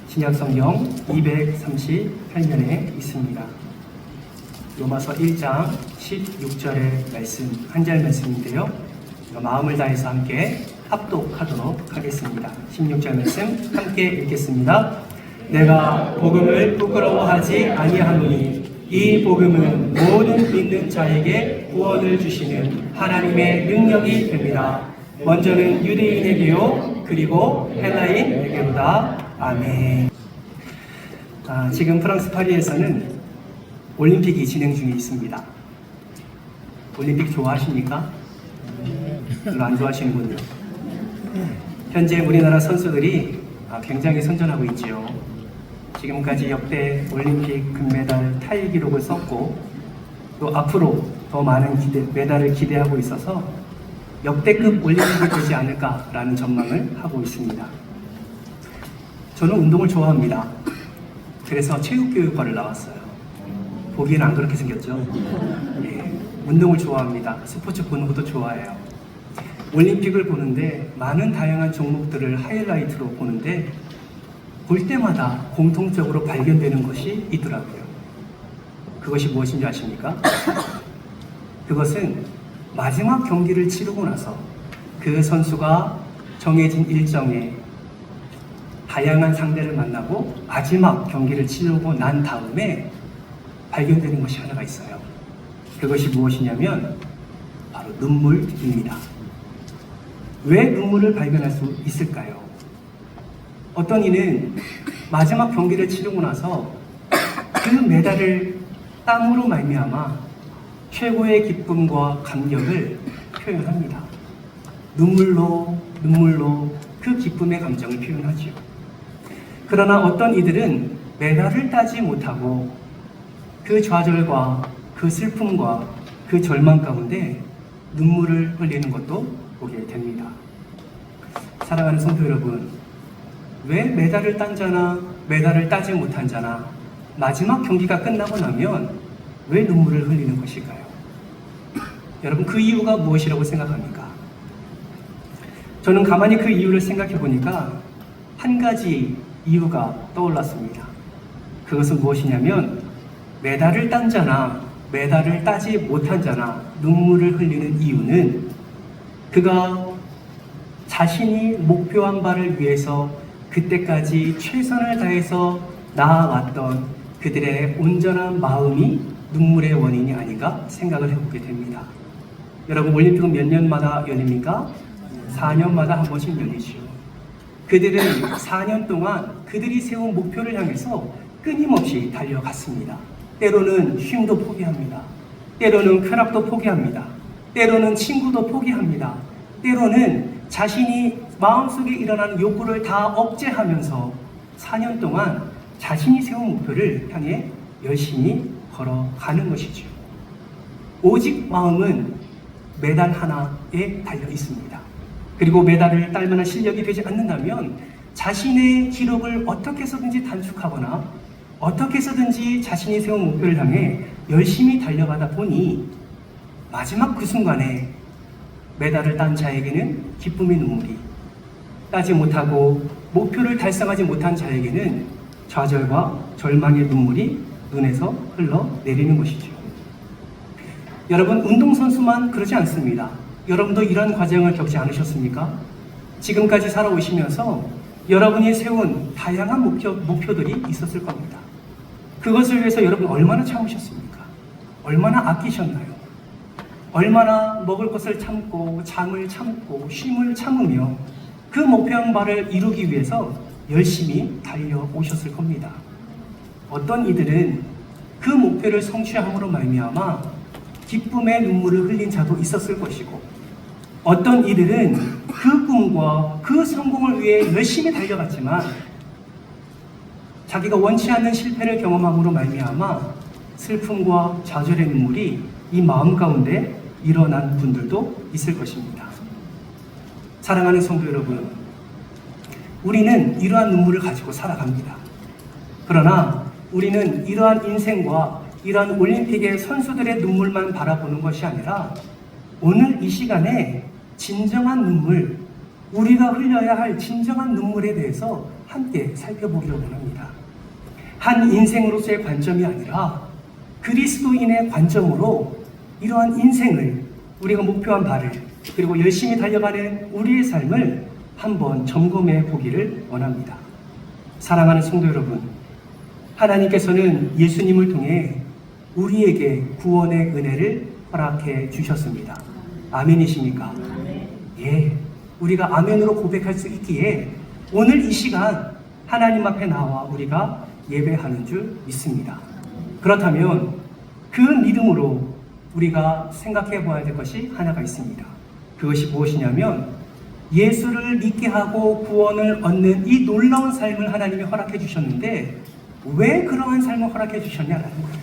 신약성경 238면에 있습니다. 로마서 1장 16절의 말씀, 한 절 말씀인데요. 마음을 다해서 함께 합독하도록 하겠습니다. 16절 말씀 함께 읽겠습니다. 내가 복음을 부끄러워하지 아니하노니 이 복음은 모든 믿는 자에게 구원을 주시는 하나님의 능력이 됩니다. 먼저는 유대인에게요, 그리고 헬라인에게로다. 아멘. 지금 프랑스 파리에서는 올림픽이 진행 중에 있습니다. 올림픽 좋아하십니까? 별로 안 좋아하시는군요. 현재 우리나라 선수들이 굉장히 선전하고 있지요. 지금까지 역대 올림픽 금메달 타일 기록을 썼고 또 앞으로 더 많은 메달을 기대하고 있어서 역대급 올림픽이 되지 않을까라는 전망을 하고 있습니다. 저는 운동을 좋아합니다. 그래서 체육교육과를 나왔어요. 보기에는 안 그렇게 생겼죠? 예, 운동을 좋아합니다. 스포츠 보는 것도 좋아해요. 올림픽을 보는데 많은 다양한 종목들을 하이라이트로 보는데 볼 때마다 공통적으로 발견되는 것이 있더라고요. 그것이 무엇인지 아십니까? 그것은 마지막 경기를 치르고 나서 그 선수가 정해진 일정에 다양한 상대를 만나고 마지막 경기를 치르고 난 다음에 발견되는 것이 하나가 있어요. 그것이 무엇이냐면 바로 눈물입니다. 왜 눈물을 발견할 수 있을까요? 어떤 이는 마지막 경기를 치르고 나서 그 메달을 땀으로 말미암아 최고의 기쁨과 감격을 표현합니다. 눈물로 그 기쁨의 감정을 표현하지요. 그러나 어떤 이들은 메달을 따지 못하고 그 좌절과 그 슬픔과 그 절망 가운데 눈물을 흘리는 것도 보게 됩니다. 사랑하는 성도 여러분, 왜 메달을 딴 자나 메달을 따지 못한 자나 마지막 경기가 끝나고 나면 왜 눈물을 흘리는 것일까요? 여러분, 그 이유가 무엇이라고 생각합니까? 저는 가만히 그 이유를 생각해 보니까 한 가지 이유가 떠올랐습니다. 그것은 무엇이냐면 메달을 딴 자나 메달을 따지 못한 자나 눈물을 흘리는 이유는 그가 자신이 목표한 바를 위해서 그때까지 최선을 다해서 나아왔던 그들의 온전한 마음이 눈물의 원인이 아닌가 생각을 해보게 됩니다. 여러분, 올림픽은 몇 년마다 열립니까? 4년마다 한 번씩 열리죠. 그들은 4년 동안 그들이 세운 목표를 향해서 끊임없이 달려갔습니다. 때로는 쉼도 포기합니다. 때로는 쾌락도 포기합니다. 때로는 친구도 포기합니다. 때로는 자신이 마음속에 일어나는 욕구를 다 억제하면서 4년 동안 자신이 세운 목표를 향해 열심히 걸어가는 것이죠. 오직 마음은 메달 하나에 달려 있습니다. 그리고 메달을 딸 만한 실력이 되지 않는다면 자신의 기록을 어떻게 해서든지 단축하거나 어떻게 해서든지 자신이 세운 목표를 향해 열심히 달려가다 보니 마지막 그 순간에 메달을 딴 자에게는 기쁨의 눈물이, 따지 못하고 목표를 달성하지 못한 자에게는 좌절과 절망의 눈물이 눈에서 흘러내리는 것이죠. 여러분, 운동선수만 그러지 않습니다. 여러분도 이런 과정을 겪지 않으셨습니까? 지금까지 살아오시면서 여러분이 세운 다양한 목표들이 있었을 겁니다. 그것을 위해서 여러분 얼마나 참으셨습니까? 얼마나 아끼셨나요? 얼마나 먹을 것을 참고 잠을 참고 쉼을 참으며 그 목표한 바를 이루기 위해서 열심히 달려오셨을 겁니다. 어떤 이들은 그 목표를 성취함으로 말미암아 기쁨의 눈물을 흘린 자도 있었을 것이고, 어떤 이들은 그 꿈과 그 성공을 위해 열심히 달려갔지만 자기가 원치 않는 실패를 경험함으로 말미암아 슬픔과 좌절의 눈물이 이 마음 가운데 일어난 분들도 있을 것입니다. 사랑하는 성도 여러분, 우리는 이러한 눈물을 가지고 살아갑니다. 그러나 우리는 이러한 인생과 이러한 올림픽의 선수들의 눈물만 바라보는 것이 아니라 오늘 이 시간에 진정한 눈물, 우리가 흘려야 할 진정한 눈물에 대해서 함께 살펴보기를 원합니다. 한 인생으로서의 관점이 아니라 그리스도인의 관점으로 이러한 인생을, 우리가 목표한 바를, 그리고 열심히 달려가는 우리의 삶을 한번 점검해 보기를 원합니다. 사랑하는 성도 여러분, 하나님께서는 예수님을 통해 우리에게 구원의 은혜를 허락해 주셨습니다. 아멘이십니까? 예, 우리가 아멘으로 고백할 수 있기에 오늘 이 시간 하나님 앞에 나와 우리가 예배하는 줄 믿습니다. 그렇다면 그 믿음으로 우리가 생각해 보아야 될 것이 하나가 있습니다. 그것이 무엇이냐면 예수를 믿게 하고 구원을 얻는 이 놀라운 삶을 하나님이 허락해 주셨는데 왜 그러한 삶을 허락해 주셨냐라는 거예요.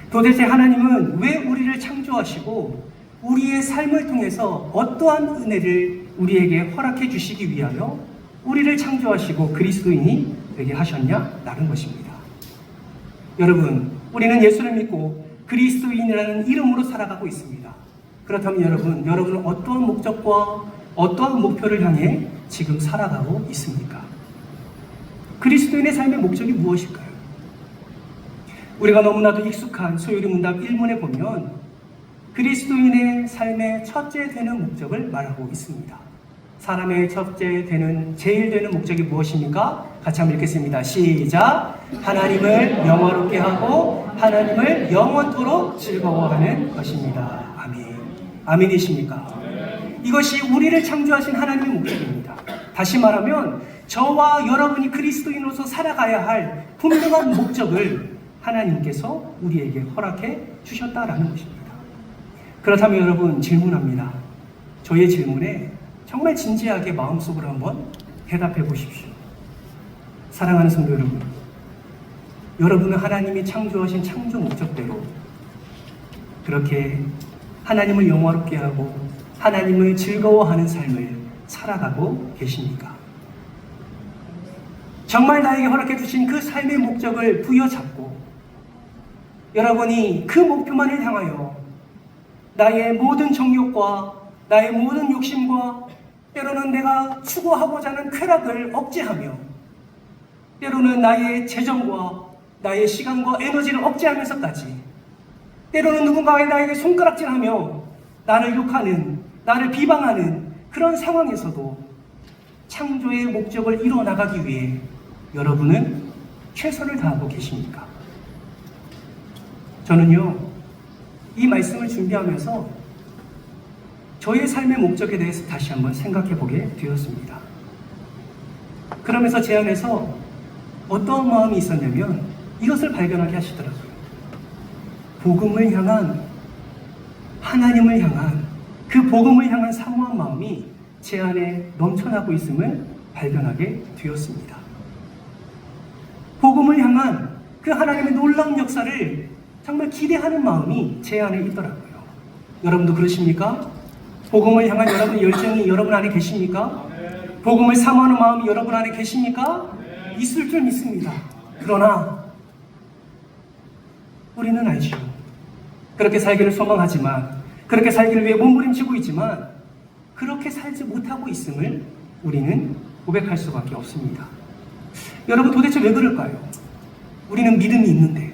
도대체 하나님은 왜 우리를 창조하시고 우리의 삶을 통해서 어떠한 은혜를 우리에게 허락해 주시기 위하여 우리를 창조하시고 그리스도인이 되게 하셨냐라는 것입니다. 여러분, 우리는 예수를 믿고 그리스도인이라는 이름으로 살아가고 있습니다. 그렇다면 여러분은 어떠한 목적과 어떠한 목표를 향해 지금 살아가고 있습니까? 그리스도인의 삶의 목적이 무엇일까요? 우리가 너무나도 익숙한 소요리 문답 1문에 보면 그리스도인의 삶의 첫째 되는 목적을 말하고 있습니다. 사람의 첫째 되는, 제일 되는 목적이 무엇입니까? 같이 한번 읽겠습니다. 시작! 하나님을 영화롭게 하고 하나님을 영원토록 즐거워하는 것입니다. 아멘. 아멘이십니까? 이것이 우리를 창조하신 하나님의 목적입니다. 다시 말하면 저와 여러분이 그리스도인으로서 살아가야 할 분명한 목적을 하나님께서 우리에게 허락해 주셨다라는 것입니다. 그렇다면 여러분, 질문합니다. 저의 질문에 정말 진지하게 마음속으로 한번 대답해 보십시오. 사랑하는 성도 여러분, 여러분은 하나님이 창조하신 창조 목적대로 그렇게 하나님을 영화롭게 하고 하나님을 즐거워하는 삶을 살아가고 계십니까? 정말 나에게 허락해 주신 그 삶의 목적을 부여잡고 여러분이 그 목표만을 향하여 나의 모든 정욕과 나의 모든 욕심과 때로는 내가 추구하고자 하는 쾌락을 억제하며 때로는 나의 재정과 나의 시간과 에너지를 억제하면서까지 때로는 누군가가 나에게 손가락질하며 나를 욕하는, 나를 비방하는 그런 상황에서도 창조의 목적을 이뤄나가기 위해 여러분은 최선을 다하고 계십니까? 저는요, 이 말씀을 준비하면서 저의 삶의 목적에 대해서 다시 한번 생각해 보게 되었습니다. 그러면서 제 안에서 어떤 마음이 있었냐면 이것을 발견하게 하시더라고요. 복음을 향한, 하나님을 향한, 그 복음을 향한 사모한 마음이 제 안에 넘쳐나고 있음을 발견하게 되었습니다. 복음을 향한 그 하나님의 놀라운 역사를 정말 기대하는 마음이 제 안에 있더라고요. 여러분도 그러십니까? 복음을 향한 여러분의 열정이 여러분 안에 계십니까? 복음을 사모하는 마음이 여러분 안에 계십니까? 있을 줄 믿습니다. 그러나 우리는 알죠. 그렇게 살기를 소망하지만, 그렇게 살기를 위해 몸부림치고 있지만 그렇게 살지 못하고 있음을 우리는 고백할 수밖에 없습니다. 여러분, 도대체 왜 그럴까요? 우리는 믿음이 있는데,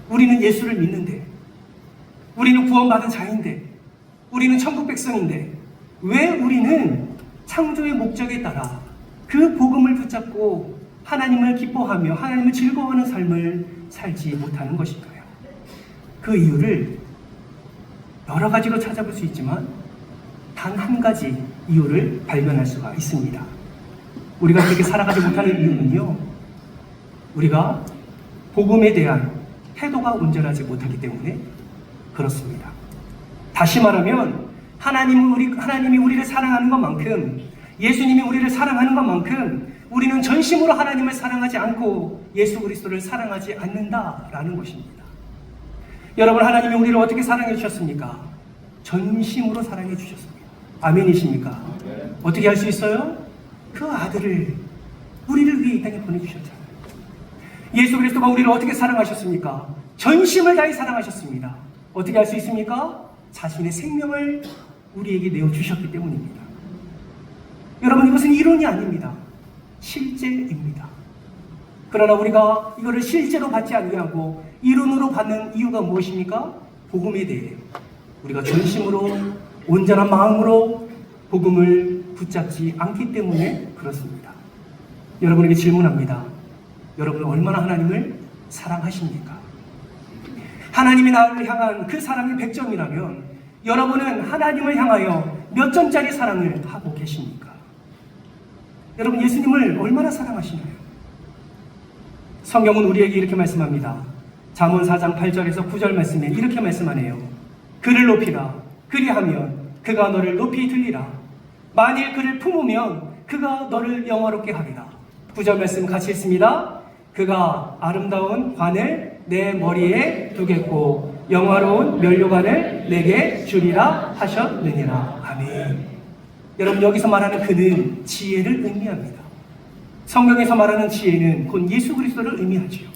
우리는 예수를 믿는데, 우리는 구원받은 자인데, 우리는 천국 백성인데 왜 우리는 창조의 목적에 따라 그 복음을 붙잡고 하나님을 기뻐하며 하나님을 즐거워하는 삶을 살지 못하는 것일까요? 그 이유를 여러 가지로 찾아볼 수 있지만 단 한 가지 이유를 발견할 수가 있습니다. 우리가 그렇게 살아가지 못하는 이유는요, 우리가 복음에 대한 태도가 온전하지 못하기 때문에 그렇습니다. 다시 말하면 하나님이 우리를 사랑하는 것만큼, 예수님이 우리를 사랑하는 것만큼 우리는 전심으로 하나님을 사랑하지 않고 예수 그리스도를 사랑하지 않는다라는 것입니다. 여러분, 하나님이 우리를 어떻게 사랑해 주셨습니까? 전심으로 사랑해 주셨습니다. 아멘이십니까? 어떻게 할 수 있어요? 그 아들을 우리를 위해 이 땅에 보내주셨잖아요. 예수 그리스도가 우리를 어떻게 사랑하셨습니까? 전심을 다해 사랑하셨습니다. 어떻게 할 수 있습니까? 자신의 생명을 우리에게 내어주셨기 때문입니다. 여러분, 이것은 이론이 아닙니다. 실제입니다. 그러나 우리가 이거를 실제로 받지 아니하고 이론으로 받는 이유가 무엇입니까? 복음에 대해 우리가 전심으로 온전한 마음으로 복음을 붙잡지 않기 때문에 그렇습니다. 여러분에게 질문합니다. 여러분은 얼마나 하나님을 사랑하십니까? 하나님이 나를 향한 그 사랑이 100점이라면 여러분은 하나님을 향하여 몇 점짜리 사랑을 하고 계십니까? 여러분 예수님을 얼마나 사랑하시나요? 성경은 우리에게 이렇게 말씀합니다. 잠언 4장 8절에서 9절 말씀에 이렇게 말씀하네요. 그를 높이라. 그리하면 그가 너를 높이 들리라. 만일 그를 품으면 그가 너를 영화롭게 하리라. 9절 말씀 같이 읽습니다. 그가 아름다운 관을 내 머리에 두겠고 영화로운 면류관을 내게 주리라 하셨느니라. 아멘. 여러분 여기서 말하는 그는 지혜를 의미합니다. 성경에서 말하는 지혜는 곧 예수 그리스도를 의미하지요.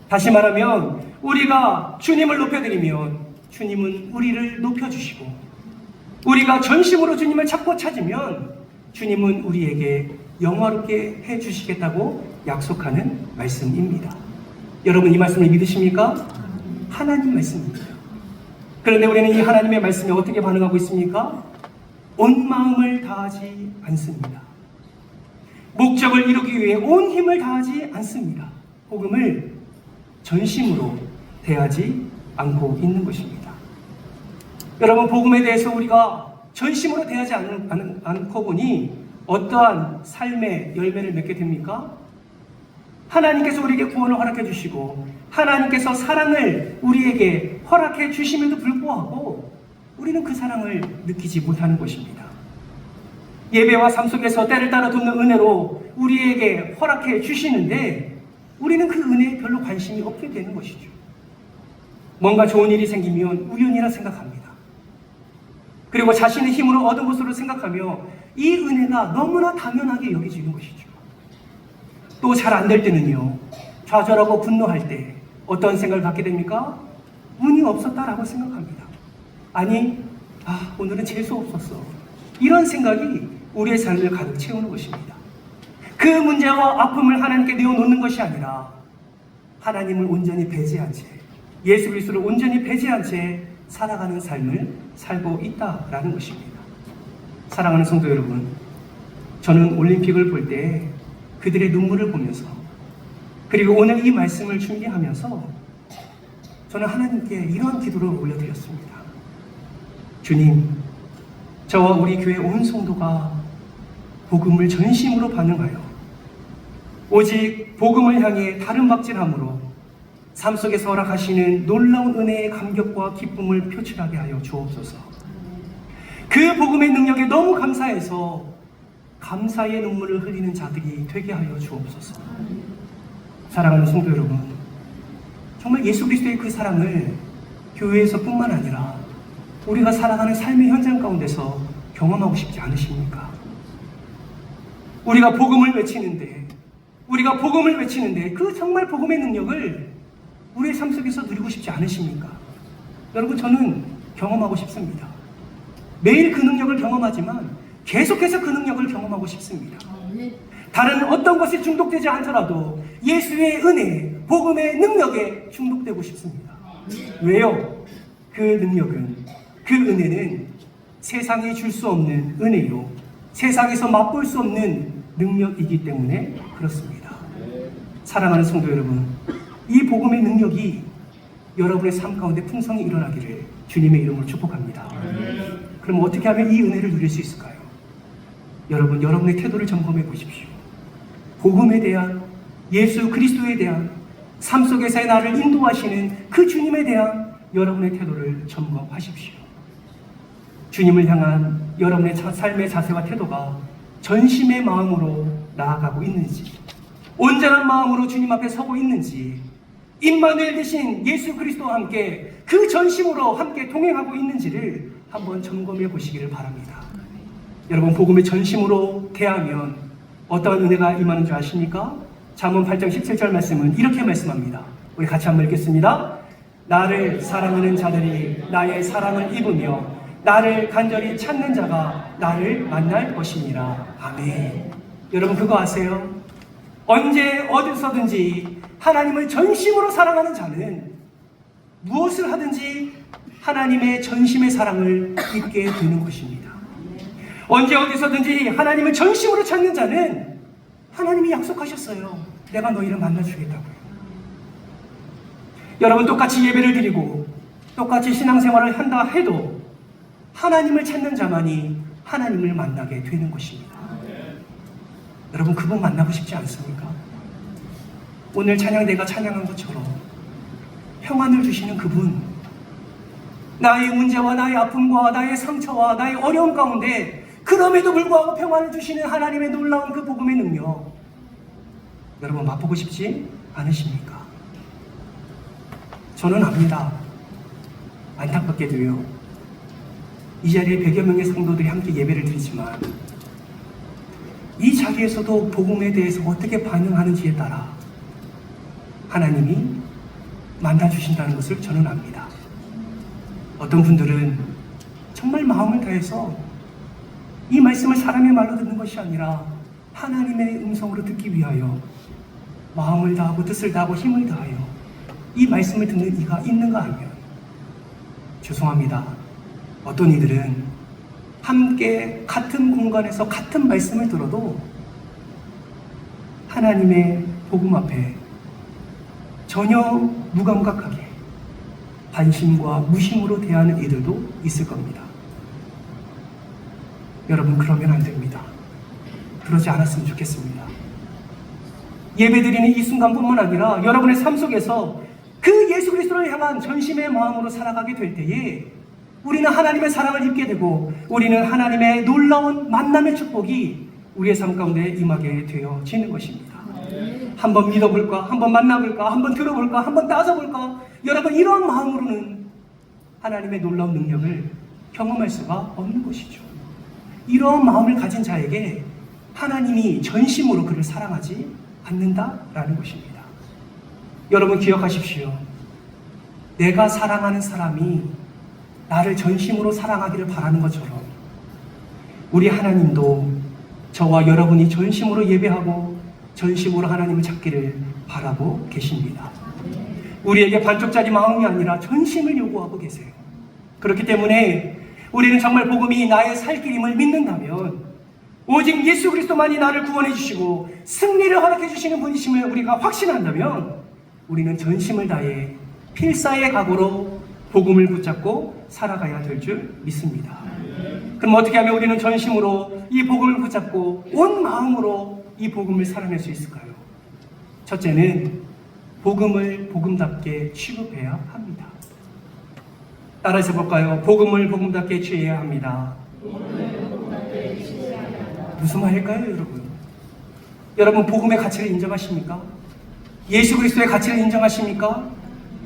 다시 말하면 우리가 주님을 높여드리면 주님은 우리를 높여주시고 우리가 전심으로 주님을 찾고 찾으면 주님은 우리에게 영화롭게 해주시겠다고 약속하는 말씀입니다. 여러분 이 말씀을 믿으십니까? 하나님 말씀입니다. 그런데 우리는 이 하나님의 말씀에 어떻게 반응하고 있습니까? 온 마음을 다하지 않습니다. 목적을 이루기 위해 온 힘을 다하지 않습니다. 복음을 전심으로 대하지 않고 있는 것입니다. 여러분 복음에 대해서 우리가 전심으로 대하지 않고 보니 어떠한 삶의 열매를 맺게 됩니까? 하나님께서 우리에게 구원을 허락해 주시고 하나님께서 사랑을 우리에게 허락해 주심에도 불구하고 우리는 그 사랑을 느끼지 못하는 것입니다. 예배와 삶 속에서 때를 따라 돕는 은혜로 우리에게 허락해 주시는데 우리는 그 은혜에 별로 관심이 없게 되는 것이죠. 뭔가 좋은 일이 생기면 우연이라 생각합니다. 그리고 자신의 힘으로 얻은 것으로 생각하며 이 은혜가 너무나 당연하게 여겨지는 것이죠. 또 잘 안 될 때는요, 좌절하고 분노할 때 어떤 생각을 갖게 됩니까? 운이 없었다라고 생각합니다. 아니, 오늘은 재수 없었어. 이런 생각이 우리의 삶을 가득 채우는 것입니다. 그 문제와 아픔을 하나님께 내어놓는 것이 아니라 하나님을 온전히 배제한 채, 예수 그리스도를 온전히 배제한 채 살아가는 삶을 살고 있다라는 것입니다. 사랑하는 성도 여러분, 저는 올림픽을 볼 때 그들의 눈물을 보면서 그리고 오늘 이 말씀을 준비하면서 저는 하나님께 이런 기도를 올려드렸습니다. 주님, 저와 우리 교회 온 성도가 복음을 전심으로 반응하여 오직 복음을 향해 다른 박질함으로 삶 속에서 허락하시는 놀라운 은혜의 감격과 기쁨을 표출하게 하여 주옵소서. 그 복음의 능력에 너무 감사해서 감사의 눈물을 흘리는 자들이 되게 하여 주옵소서. 사랑하는 성도 여러분, 정말 예수 그리스도의 그 사랑을 교회에서뿐만 아니라 우리가 살아가는 삶의 현장 가운데서 경험하고 싶지 않으십니까? 우리가 복음을 외치는데 그 정말 복음의 능력을 우리의 삶 속에서 누리고 싶지 않으십니까? 여러분, 저는 경험하고 싶습니다. 매일 그 능력을 경험하지만 계속해서 그 능력을 경험하고 싶습니다. 다른 어떤 것이 중독되지 않더라도 예수의 은혜, 복음의 능력에 중독되고 싶습니다. 왜요? 그 능력은, 그 은혜는 세상이 줄 수 없는 은혜요, 세상에서 맛볼 수 없는 능력이기 때문에 그렇습니다. 사랑하는 성도 여러분, 이 복음의 능력이 여러분의 삶 가운데 풍성히 일어나기를 주님의 이름으로 축복합니다. 그럼 어떻게 하면 이 은혜를 누릴 수 있을까요? 여러분, 여러분의 태도를 점검해 보십시오. 복음에 대한, 예수 그리스도에 대한, 삶 속에서의 나를 인도하시는 그 주님에 대한 여러분의 태도를 점검하십시오. 주님을 향한 여러분의 삶의 자세와 태도가 전심의 마음으로 나아가고 있는지, 온전한 마음으로 주님 앞에 서고 있는지, 임마누엘 되신 예수 그리스도와 함께 그 전심으로 함께 동행하고 있는지를 한번 점검해 보시기를 바랍니다. 여러분, 복음의 전심으로 대하면 어떠한 은혜가 임하는 줄 아십니까? 잠언 8장 17절 말씀은 이렇게 말씀합니다. 우리 같이 한번 읽겠습니다. 나를 사랑하는 자들이 나의 사랑을 입으며 나를 간절히 찾는 자가 나를 만날 것이니라. 아멘. 여러분, 그거 아세요? 언제 어디서든지 하나님을 전심으로 사랑하는 자는 무엇을 하든지 하나님의 전심의 사랑을 입게 되는 것입니다. 언제 어디서든지 하나님을 전심으로 찾는 자는 하나님이 약속하셨어요. 내가 너희를 만나주겠다고요. 여러분, 똑같이 예배를 드리고 똑같이 신앙생활을 한다 해도 하나님을 찾는 자만이 하나님을 만나게 되는 것입니다. 여러분, 그분 만나고 싶지 않습니까? 오늘 찬양대가 찬양한 것처럼 평안을 주시는 그분, 나의 문제와 나의 아픔과 나의 상처와 나의 어려움 가운데 그럼에도 불구하고 평안을 주시는 하나님의 놀라운 그 복음의 능력, 여러분 맛보고 싶지 않으십니까? 저는 압니다. 안타깝게도요, 이 자리에 100여 명의 성도들이 함께 예배를 드리지만 이 자리에서도 복음에 대해서 어떻게 반응하는지에 따라 하나님이 만나주신다는 것을 저는 압니다. 어떤 분들은 정말 마음을 다해서 이 말씀을 사람의 말로 듣는 것이 아니라 하나님의 음성으로 듣기 위하여 마음을 다하고 뜻을 다하고 힘을 다하여 이 말씀을 듣는 이가 있는가 하면 죄송합니다. 어떤 이들은 함께 같은 공간에서 같은 말씀을 들어도 하나님의 복음 앞에 전혀 무감각하게 관심과 무심으로 대하는 이들도 있을 겁니다. 여러분, 그러면 안 됩니다. 그러지 않았으면 좋겠습니다. 예배드리는 이 순간뿐만 아니라 여러분의 삶 속에서 그 예수 그리스도를 향한 전심의 마음으로 살아가게 될 때에 우리는 하나님의 사랑을 입게 되고 우리는 하나님의 놀라운 만남의 축복이 우리의 삶 가운데 임하게 되어지는 것입니다. 한번 믿어볼까? 한번 만나볼까? 한번 들어볼까? 한번 따져볼까? 여러분, 이런 마음으로는 하나님의 놀라운 능력을 경험할 수가 없는 것이죠. 이런 마음을 가진 자에게 하나님이 전심으로 그를 사랑하지 않는다라는 것입니다. 여러분, 기억하십시오. 내가 사랑하는 사람이 나를 전심으로 사랑하기를 바라는 것처럼 우리 하나님도 저와 여러분이 전심으로 예배하고 전심으로 하나님을 찾기를 바라고 계십니다. 우리에게 반쪽짜리 마음이 아니라 전심을 요구하고 계세요. 그렇기 때문에 우리는 정말 복음이 나의 살 길임을 믿는다면 오직 예수 그리스도만이 나를 구원해 주시고 승리를 허락해 주시는 분이심을 우리가 확신한다면 우리는 전심을 다해 필사의 각오로 복음을 붙잡고 살아가야 될 줄 믿습니다. 그럼 어떻게 하면 우리는 전심으로 이 복음을 붙잡고 온 마음으로 이 복음을 살아낼 수 있을까요? 첫째는 복음을 복음답게 취급해야 합니다. 따라서 볼까요? 복음을 복음답게 취해야 합니다. 무슨 말일까요, 여러분? 여러분, 복음의 가치를 인정하십니까? 예수 그리스도의 가치를 인정하십니까?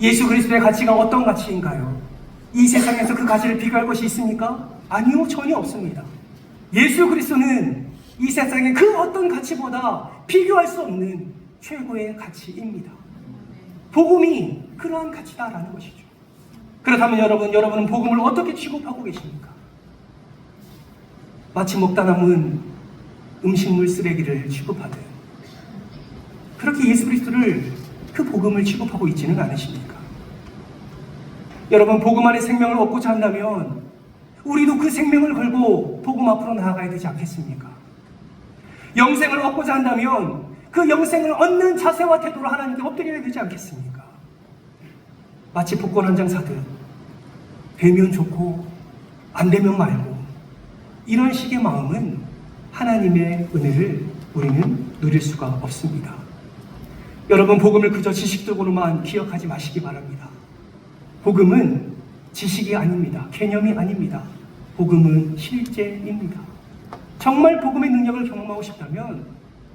예수 그리스도의 가치가 어떤 가치인가요? 이 세상에서 그 가치를 비교할 것이 있습니까? 아니요, 전혀 없습니다. 예수 그리스도는 이 세상의 그 어떤 가치보다 비교할 수 없는 최고의 가치입니다. 복음이 그러한 가치다라는 것이죠. 그렇다면 여러분은 복음을 어떻게 취급하고 계십니까? 마치 먹다 남은 음식물 쓰레기를 취급하듯 그렇게 예수 그리스도를 그 복음을 취급하고 있지는 않으십니까? 여러분, 복음 안에 생명을 얻고자 한다면 우리도 그 생명을 걸고 복음 앞으로 나아가야 되지 않겠습니까? 영생을 얻고자 한다면 그 영생을 얻는 자세와 태도로 하나님께 엎드려야 되지 않겠습니까? 마치 복권 한 장 사듯 되면 좋고 안 되면 말고 이런 식의 마음은 하나님의 은혜를 우리는 누릴 수가 없습니다. 여러분, 복음을 그저 지식적으로만 기억하지 마시기 바랍니다. 복음은 지식이 아닙니다. 개념이 아닙니다. 복음은 실제입니다. 정말 복음의 능력을 경험하고 싶다면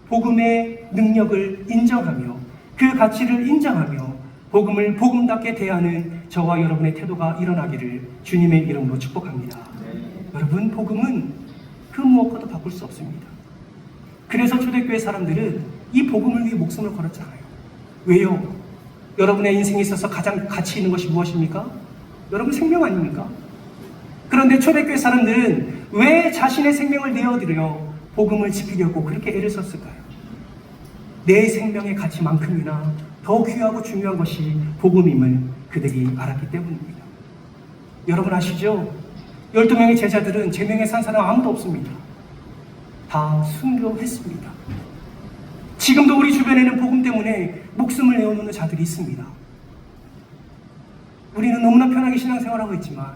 복음의 능력을 인정하며 그 가치를 인정하며 복음을 복음답게 대하는 저와 여러분의 태도가 일어나기를 주님의 이름으로 축복합니다. 여러분, 복음은 그 무엇과도 바꿀 수 없습니다. 그래서 초대교회 사람들은 이 복음을 위해 목숨을 걸었잖아요. 왜요? 여러분의 인생에 있어서 가장 가치 있는 것이 무엇입니까? 여러분 생명 아닙니까? 그런데 초대교회 사람들은 왜 자신의 생명을 내어드려 복음을 지키려고 그렇게 애를 썼을까요? 내 생명의 가치만큼이나 더 귀하고 중요한 것이 복음임을 그들이 알았기 때문입니다. 여러분 아시죠? 12명의 제자들은 제 명에 산 사람 아무도 없습니다. 다 순교했습니다. 지금도 우리 주변에는 복음 때문에 목숨을 내어놓는 자들이 있습니다. 우리는 너무나 편하게 신앙생활하고 있지만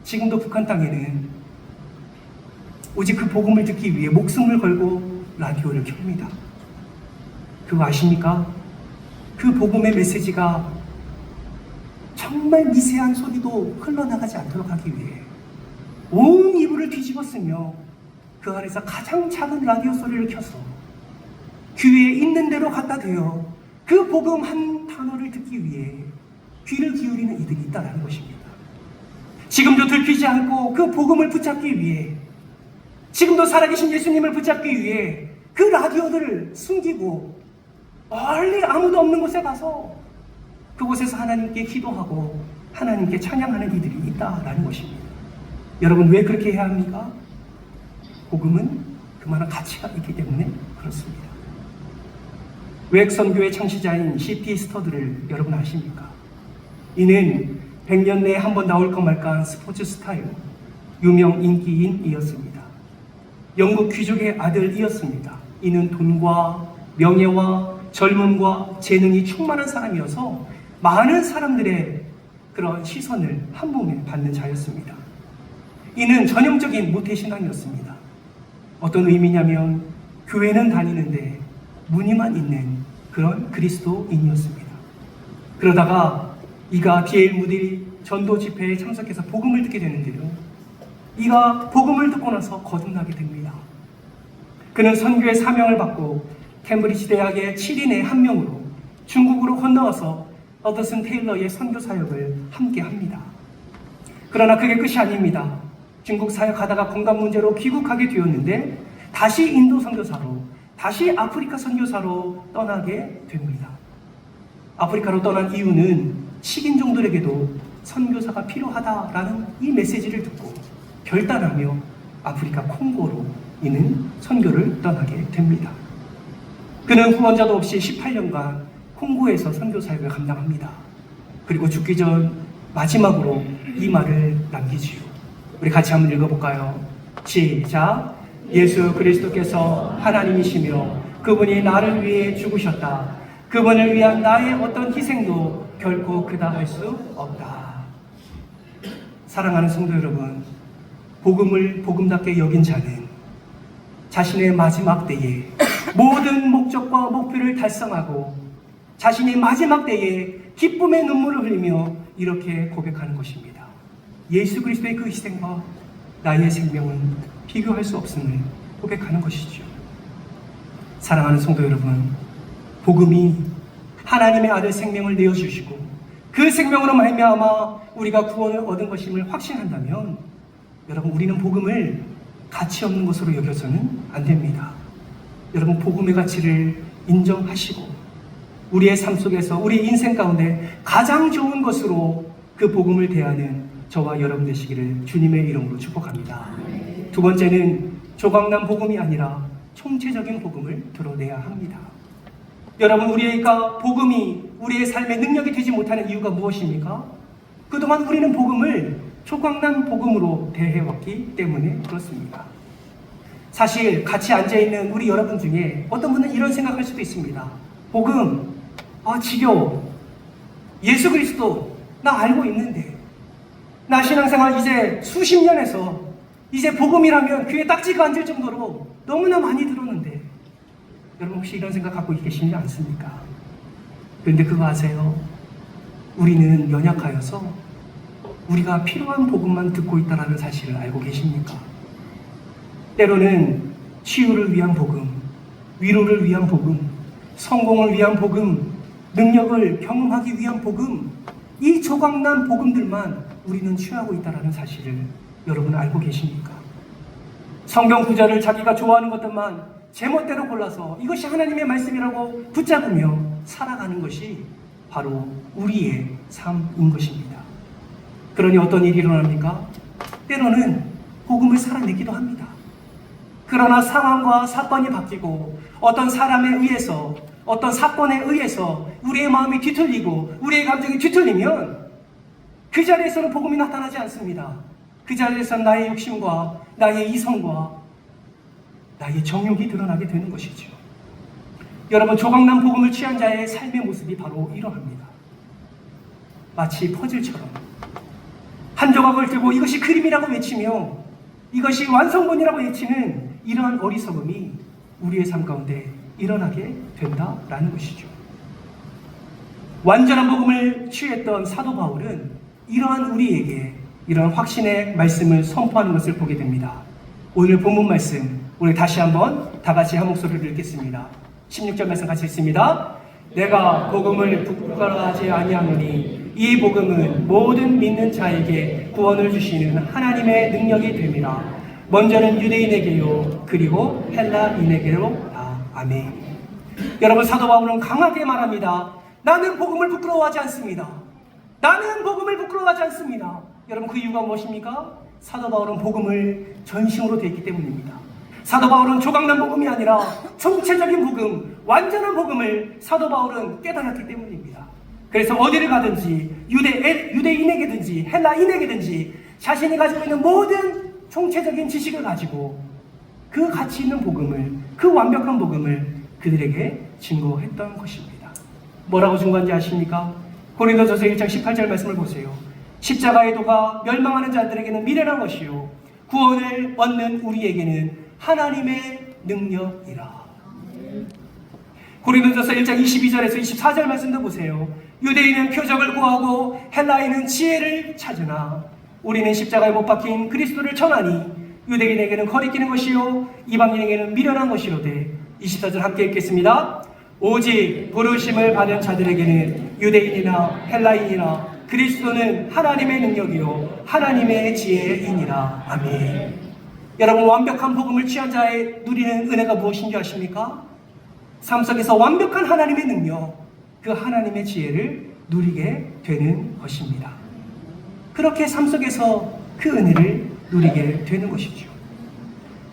지금도 북한 땅에는 오직 그 복음을 듣기 위해 목숨을 걸고 라디오를 켭니다. 그거 아십니까? 그 복음의 메시지가 정말 미세한 소리도 흘러나가지 않도록 하기 위해 온 이불을 뒤집었으며 그 안에서 가장 작은 라디오 소리를 켜서 귀에 있는 대로 갖다 대어 그 복음 한 단어를 듣기 위해 귀를 기울이는 이들이 있다는 것입니다. 지금도 들키지 않고 그 복음을 붙잡기 위해, 지금도 살아계신 예수님을 붙잡기 위해 그 라디오들을 숨기고 멀리 아무도 없는 곳에 가서 그곳에서 하나님께 기도하고 하나님께 찬양하는 이들이 있다라는 것입니다. 여러분, 왜 그렇게 해야 합니까? 복음은 그만한 가치가 있기 때문에 그렇습니다. 외국 선교의 창시자인 C.T. 스터드를 여러분 아십니까? 이는 100년 내에 한 번 나올까 말까한 스포츠 스타요, 유명 인기인이었습니다. 영국 귀족의 아들이었습니다. 이는 돈과 명예와 젊음과 재능이 충만한 사람이어서 많은 사람들의 그런 시선을 한 몸에 받는 자였습니다. 이는 전형적인 모태신앙이었습니다. 어떤 의미냐면 교회는 다니는데 무늬만 있는 그런 그리스도인이었습니다. 그러다가 이가 D.L. 무디 전도 집회에 참석해서 복음을 듣게 되는데요, 이가 복음을 듣고 나서 거듭나게 됩니다. 그는 선교의 사명을 받고 캠브리지 대학의 7인의 한 명으로 중국으로 건너와서 어더슨 테일러의 선교 사역을 함께 합니다. 그러나 그게 끝이 아닙니다. 중국 사역하다가 건강 문제로 귀국하게 되었는데 다시 인도 선교사로, 다시 아프리카 선교사로 떠나게 됩니다. 아프리카로 떠난 이유는 식인종들에게도 선교사가 필요하다라는 이 메시지를 듣고 결단하며 아프리카 콩고로 이는 선교를 떠나게 됩니다. 그는 후원자도 없이 18년간 콩고에서 선교 사역을 감당합니다. 그리고 죽기 전 마지막으로 이 말을 남기지요. 우리 같이 한번 읽어볼까요? 시작. 예수 그리스도께서 하나님이시며 그분이 나를 위해 죽으셨다. 그분을 위한 나의 어떤 희생도 결코 그다 할 수 없다. 사랑하는 성도 여러분, 복음을 복음답게 여긴 자는 자신의 마지막 때에 모든 목적과 목표를 달성하고 자신의 마지막 때에 기쁨의 눈물을 흘리며 이렇게 고백하는 것입니다. 예수 그리스도의 그 희생과 나의 생명은 비교할 수 없음을 고백하는 것이죠. 사랑하는 성도 여러분, 복음이 하나님의 아들 생명을 내어주시고 그 생명으로 말미암아 우리가 구원을 얻은 것임을 확신한다면 여러분, 우리는 복음을 가치 없는 것으로 여겨서는 안 됩니다. 여러분, 복음의 가치를 인정하시고 우리의 삶 속에서 우리 인생 가운데 가장 좋은 것으로 그 복음을 대하는 저와 여러분 되시기를 주님의 이름으로 축복합니다. 두 번째는 조각난 복음이 아니라 총체적인 복음을 드러내야 합니다. 여러분, 우리가 복음이 우리의 삶의 능력이 되지 못하는 이유가 무엇입니까? 그동안 우리는 복음을 조각난 복음으로 대해왔기 때문에 그렇습니다. 사실 같이 앉아있는 우리 여러분 중에 어떤 분은 이런 생각할 수도 있습니다. 복음, 지겨워. 예수 그리스도 나 알고 있는데, 나 신앙생활 이제 수십 년 해서 이제 복음이라면 귀에 딱지가 앉을 정도로 너무나 많이 들었는데, 여러분 혹시 이런 생각 갖고 계시지 않습니까? 그런데 그거 아세요? 우리는 연약하여서 우리가 필요한 복음만 듣고 있다는 사실을 알고 계십니까? 때로는 치유를 위한 복음, 위로를 위한 복음, 성공을 위한 복음, 능력을 경험하기 위한 복음, 이 조각난 복음들만 우리는 취하고 있다는 사실을 여러분 알고 계십니까? 성경 구절을 자기가 좋아하는 것들만 제멋대로 골라서 이것이 하나님의 말씀이라고 붙잡으며 살아가는 것이 바로 우리의 삶인 것입니다. 그러니 어떤 일이 일어납니까? 때로는 복음을 살아내기도 합니다. 그러나 상황과 사건이 바뀌고 어떤 사람에 의해서, 어떤 사건에 의해서 우리의 마음이 뒤틀리고 우리의 감정이 뒤틀리면 그 자리에서는 복음이 나타나지 않습니다. 그 자리에서는 나의 욕심과 나의 이성과 나의 정욕이 드러나게 되는 것이죠. 여러분, 조각난 복음을 취한 자의 삶의 모습이 바로 이러합니다. 마치 퍼즐처럼 한 조각을 들고 이것이 그림이라고 외치며 이것이 완성본이라고 외치는 이러한 어리석음이 우리의 삶 가운데 일어나게 된다라는 것이죠. 완전한 복음을 취했던 사도 바울은 이러한 우리에게 이러한 확신의 말씀을 선포하는 것을 보게 됩니다. 오늘 본문 말씀 우리 다시 한번 다 같이 한 목소리로 읽겠습니다. 16절 말씀 같이 읽습니다. 내가 복음을 부끄러워하지 아니하노니 이 복음은 모든 믿는 자에게 구원을 주시는 하나님의 능력이 됨이라. 먼저는 유대인에게요 그리고 헬라인에게로다. 아멘. 여러분, 사도 바울은 강하게 말합니다. 나는 복음을 부끄러워하지 않습니다. 나는 복음을 부끄러워하지 않습니다. 여러분, 그 이유가 무엇입니까? 사도 바울은 복음을 전심으로 되었기 때문입니다. 사도 바울은 조각난 복음이 아니라 총체적인 복음, 완전한 복음을 사도 바울은 깨달았기 때문입니다. 그래서 어디를 가든지 유대인에게든지 헬라인에게든지 자신이 가지고 있는 모든 총체적인 지식을 가지고 그 가치 있는 복음을, 그 완벽한 복음을 그들에게 증거했던 것입니다. 뭐라고 증거한지 아십니까? 고린도전서 1장 18절 말씀을 보세요. 십자가의 도가 멸망하는 자들에게는 미련한 것이요 구원을 얻는 우리에게는 하나님의 능력이라. 고린도전서 1장 22절에서 24절 말씀도 보세요. 유대인은 표적을 구하고 헬라인은 지혜를 찾으나 우리는 십자가에 못 박힌 그리스도를 전하니 유대인에게는 거리끼는 것이요 이방인에게는 미련한 것이로되. 24절 함께 읽겠습니다. 오직 부르심을 받은 자들에게는 유대인이나 헬라인이나 그리스도는 하나님의 능력이요 하나님의 지혜이니라. 아멘. 여러분, 완벽한 복음을 취한 자의 누리는 은혜가 무엇인지 아십니까? 삶 속에서 완벽한 하나님의 능력, 그 하나님의 지혜를 누리게 되는 것입니다. 그렇게 삶 속에서 그 은혜를 누리게 되는 것이죠.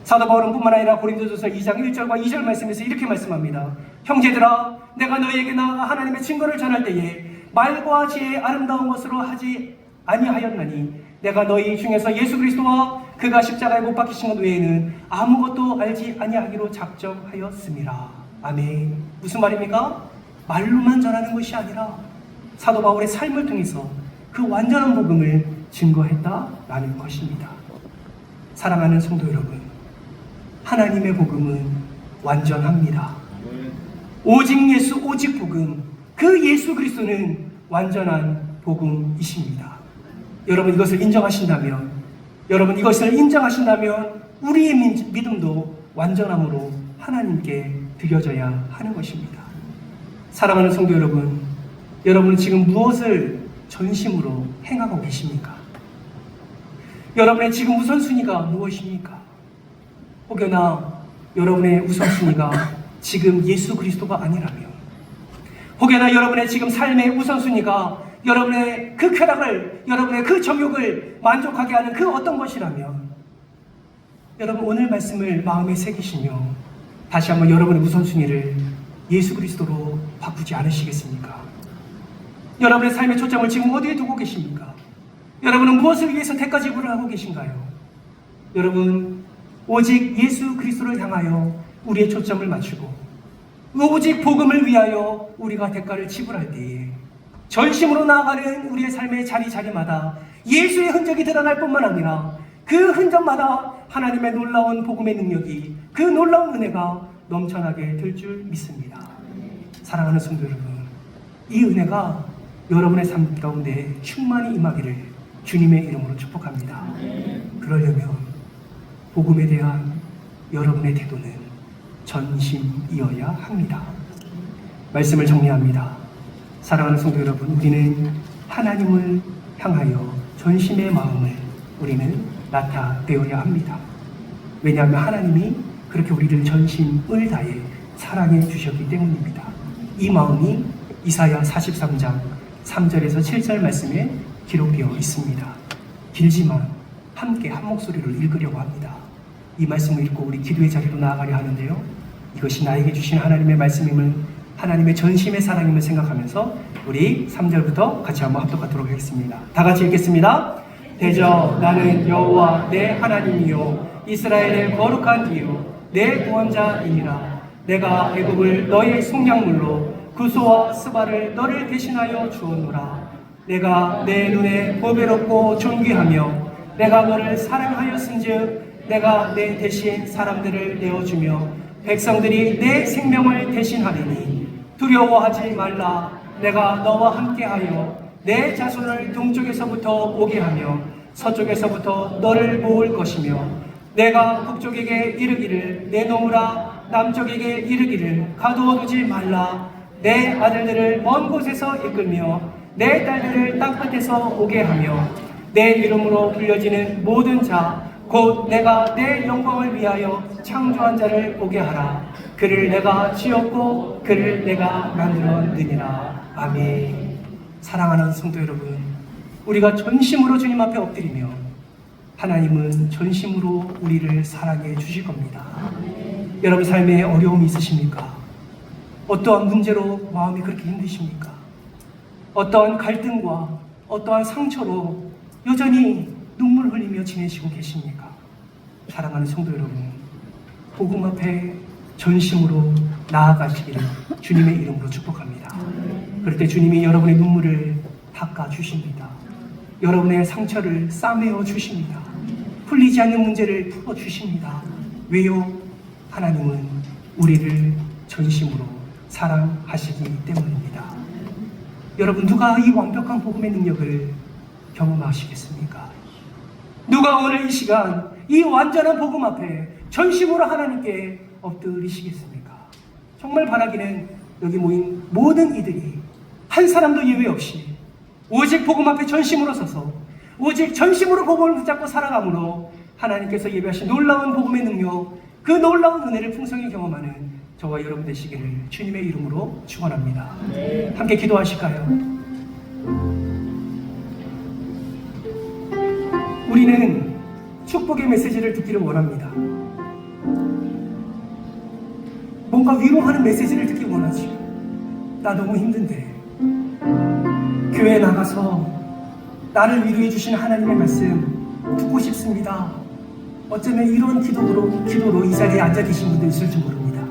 사도 바울은 뿐만 아니라 고린도전서 2장 1절과 2절 말씀에서 이렇게 말씀합니다. 형제들아, 내가 너희에게 나아가 하나님의 증거를 전할 때에 말과 지혜의 아름다운 것으로 하지 아니하였나니 내가 너희 중에서 예수 그리스도와 그가 십자가에 못 박히신 것 외에는 아무것도 알지 아니하기로 작정하였습니다. 아멘. 무슨 말입니까? 말로만 전하는 것이 아니라 사도 바울의 삶을 통해서 그 완전한 복음을 증거했다라는 것입니다. 사랑하는 성도 여러분, 하나님의 복음은 완전합니다. 오직 예수, 오직 복음, 그 예수 그리스도는 완전한 복음이십니다. 여러분, 이것을 인정하신다면, 여러분 이것을 인정하신다면 우리의 믿음도 완전함으로 하나님께 드려져야 하는 것입니다. 사랑하는 성도 여러분, 여러분은 지금 무엇을 전심으로 행하고 계십니까? 여러분의 지금 우선순위가 무엇입니까? 혹여나 여러분의 우선순위가 지금 예수 그리스도가 아니라면, 혹여나 여러분의 지금 삶의 우선순위가 여러분의 그 쾌락을, 여러분의 그 정욕을 만족하게 하는 그 어떤 것이라면, 여러분 오늘 말씀을 마음에 새기시며 다시 한번 여러분의 우선순위를 예수 그리스도로 바꾸지 않으시겠습니까? 여러분의 삶의 초점을 지금 어디에 두고 계십니까? 여러분은 무엇을 위해서 대가 지불을 하고 계신가요? 여러분, 오직 예수 그리스도를 향하여 우리의 초점을 맞추고 오직 복음을 위하여 우리가 대가를 지불할 때에 전심으로 나아가는 우리의 삶의 자리마다 예수의 흔적이 드러날 뿐만 아니라 그 흔적마다 하나님의 놀라운 복음의 능력이, 그 놀라운 은혜가 넘쳐나게 될 줄 믿습니다. 사랑하는 성도 여러분, 이 은혜가 여러분의 삶 가운데 충만히 임하기를 주님의 이름으로 축복합니다. 그러려면 복음에 대한 여러분의 태도는 전심이어야 합니다. 말씀을 정리합니다. 사랑하는 성도 여러분, 우리는 하나님을 향하여 전심의 마음을 우리는 나타내어야 합니다. 왜냐하면 하나님이 그렇게 우리를 전심을 다해 사랑해 주셨기 때문입니다. 이 마음이 이사야 43장 3절에서 7절 말씀에 기록되어 있습니다. 길지만 함께 한 목소리로 읽으려고 합니다. 이 말씀을 읽고 우리 기도의 자리로 나아가려 하는데요. 이것이 나에게 주신 하나님의 말씀임을, 하나님의 전심의 사랑임을 생각하면서 우리 3절부터 같이 한번 합독하도록 하겠습니다. 다 같이 읽겠습니다. 대저 나는 여호와 내 하나님이요 이스라엘의 거룩한 이요 내 구원자이니라. 내가 애굽을 너의 속량물로 구소와 스바를 너를 대신하여 주었노라. 내가 내 눈에 보배롭고 존귀하며 내가 너를 사랑하였은즉 내가 내 대신 사람들을 내어주며 백성들이 내 생명을 대신하리니 두려워하지 말라. 내가 너와 함께하여 내 자손을 동쪽에서부터 오게 하며 서쪽에서부터 너를 모을 것이며 내가 북쪽에게 이르기를 내놓으라. 남쪽에게 이르기를 가두어 두지 말라. 내 아들들을 먼 곳에서 이끌며 내 딸들을 땅끝에서 오게 하며 내 이름으로 불려지는 모든 자 곧 내가 내 영광을 위하여 창조한 자를 오게 하라. 그를 내가 지었고 그를 내가 만들었느니라. 아멘. 사랑하는 성도 여러분, 우리가 전심으로 주님 앞에 엎드리며 하나님은 전심으로 우리를 사랑해 주실 겁니다. 여러분 삶에 어려움이 있으십니까? 어떠한 문제로 마음이 그렇게 힘드십니까? 어떠한 갈등과 어떠한 상처로 여전히 눈물 흘리며 지내시고 계십니까? 사랑하는 성도 여러분, 복음 앞에 전심으로 나아가시기를 주님의 이름으로 축복합니다. 그럴 때 주님이 여러분의 눈물을 닦아 주십니다. 여러분의 상처를 싸매어 주십니다. 풀리지 않는 문제를 풀어 주십니다. 왜요? 하나님은 우리를 전심으로 사랑하시기 때문입니다. 여러분, 누가 이 완벽한 복음의 능력을 경험하시겠습니까? 누가 오늘 이 시간 이 완전한 복음 앞에 전심으로 하나님께 엎드리시겠습니까? 정말 바라기는 여기 모인 모든 이들이 한 사람도 예외 없이 오직 복음 앞에 전심으로 서서 오직 전심으로 복음을 붙잡고 살아감으로 하나님께서 예배하신 놀라운 복음의 능력, 그 놀라운 은혜를 풍성히 경험하는 저와 여러분 되시기를 주님의 이름으로 축원합니다. 함께 기도하실까요? 우리는 축복의 메시지를 듣기를 원합니다. 뭔가 위로하는 메시지를 듣기 원하지. 나 너무 힘든데 교회에 나가서 나를 위로해 주신 하나님의 말씀 듣고 싶습니다. 어쩌면 이런 기도로 이 자리에 앉아 계신 분들 있을지 모릅니다.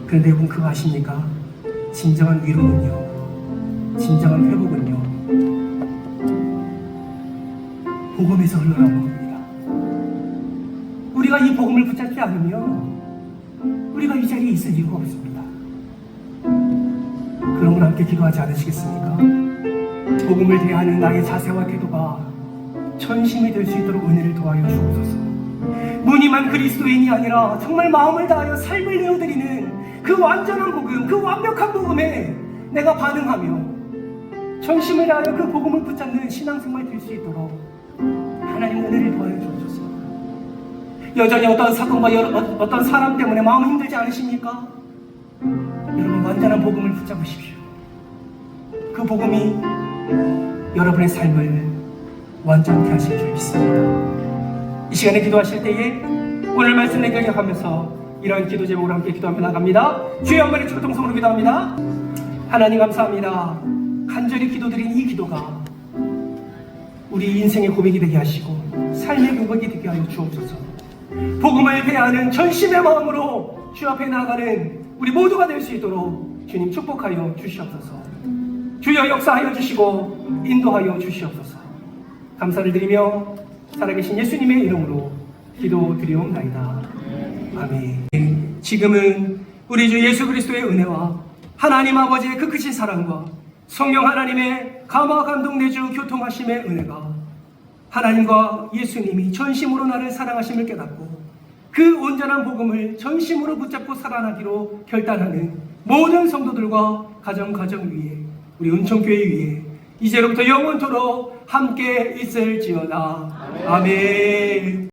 그런데 여러분 그거 아십니까? 진정한 위로는요, 진정한 회복은요, 복음에서 흘러나오는 겁니다. 우리가 이 복음을 붙잡지 않으면 우리가 이 자리에 있을 이유가 없습니다. 그러므로 함께 기도하지 않으시겠습니까? 복음을 대하는 나의 자세와 태도가 전심이 될 수 있도록 은혜를 도와여 주옵소서. 무늬만 그리스도인이 아니라 정말 마음을 다하여 삶을 내어드리는 그 완전한 복음, 그 완벽한 복음에 내가 반응하며 전심을 다하여 그 복음을 붙잡는 신앙생활 될 수 있도록 하나님 은혜를 도와여 주옵소서. 여전히 어떤 사건과 어떤 사람 때문에 마음 힘들지 않으십니까? 여러분 완전한 복음을 붙잡으십시오. 그 복음이 여러분의 삶을 완전케 하실 줄 믿습니다. 이 시간에 기도하실 때에 오늘 말씀을 기억하면서 이런 기도 제목으로 함께 기도하며 나갑니다. 주의 영광의 초통성으로 기도합니다. 하나님 감사합니다. 간절히 기도드린 이 기도가 우리 인생의 고백이 되게 하시고 삶의 고백이 되게 하여 주옵소서. 복음을 대하는 전심의 마음으로 주 앞에 나아가는 우리 모두가 될 수 있도록 주님 축복하여 주시옵소서. 주여 역사하여 주시고 인도하여 주시옵소서. 감사를 드리며 살아계신 예수님의 이름으로 기도드리옵나이다. 아멘. 지금은 우리 주 예수 그리스도의 은혜와 하나님 아버지의 그 크신 사랑과 성령 하나님의 감화 감동 내주 교통하심의 은혜가 하나님과 예수님이 전심으로 나를 사랑하심을 깨닫고 그 온전한 복음을 전심으로 붙잡고 살아나기로 결단하는 모든 성도들과 가정 위에 우리 은총교회 위에 이제로부터 영원토록 함께 있을지어다. 아멘.